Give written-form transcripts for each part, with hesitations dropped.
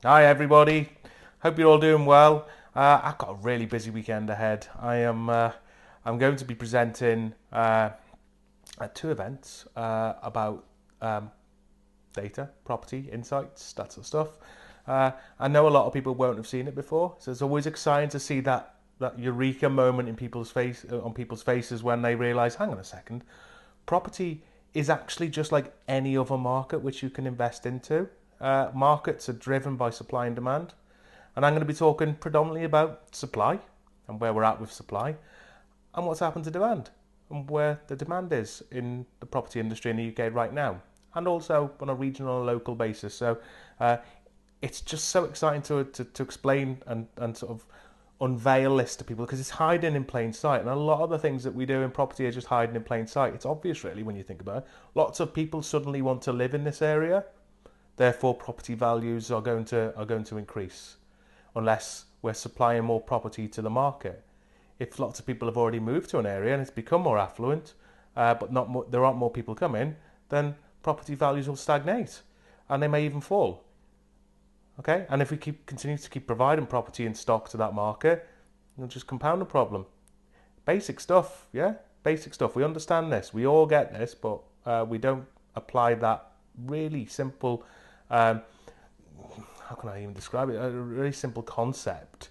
Hi everybody, hope you're all doing well. I've got a really busy weekend ahead. I'm going to be presenting at two events about um, data, property, insights, that sort of stuff. I know a lot of people won't have seen it before, so it's always exciting to see that eureka moment in people's face on people's faces when they realise, hang on a second, property is actually just like any other market which you can invest into. Markets are driven by supply and demand, and I'm going to be talking predominantly about supply and where we're at with supply, and what's happened to demand and where the demand is in the property industry in the UK right now, and also on a regional and local basis. So uh, it's just so exciting to explain and sort of unveil this to people because it's hiding in plain sight. And a lot of the things that we do in property are just hiding in plain sight. It's obvious, really, when you think about it. Lots of people suddenly want to live in this area, therefore, property values are going to increase unless we're supplying more property to the market. If lots of people have already moved to an area and it's become more affluent, but not more, there aren't more people coming, then property values will stagnate, and they may even fall. Okay, and if we continue to keep providing property in stock to that market, it'll just compound the problem. Basic stuff, yeah, basic stuff. We understand this, we all get this, but we don't apply that really simple. Um, how can I even describe it? A really simple concept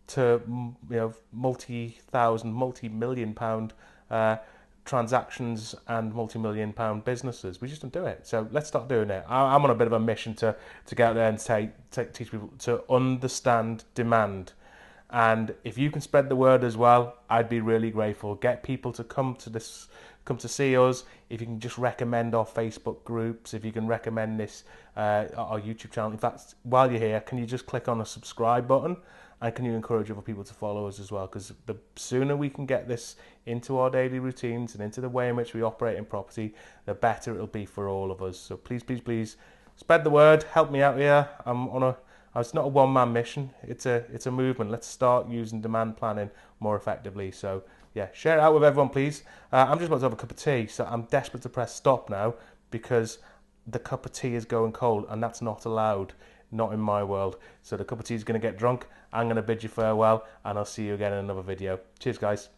to multi-thousand, multi-million pound uh, transactions and multi-million pound businesses. We just don't do it. So let's start doing it. I'm on a bit of a mission to get out there and teach people to understand demand. And if you can spread the word as well, I'd be really grateful. Get people to come to see us. If you can just recommend our Facebook groups, if you can recommend this, our YouTube channel. In fact, while you're here, can you just click on a subscribe button? And can you encourage other people to follow us as well? Because the sooner we can get this into our daily routines and into the way in which we operate in property, the better it'll be for all of us. So please, please, please spread the word. Help me out here. It's not a one-man mission. It's a movement. Let's start using demand planning more effectively. So yeah, share it out with everyone, please. I'm just about to have a cup of tea, so I'm desperate to press stop now because the cup of tea is going cold, and that's not allowed. Not in my world. So the cup of tea is going to get drunk. I'm going to bid you farewell, and I'll see you again in another video. Cheers, guys.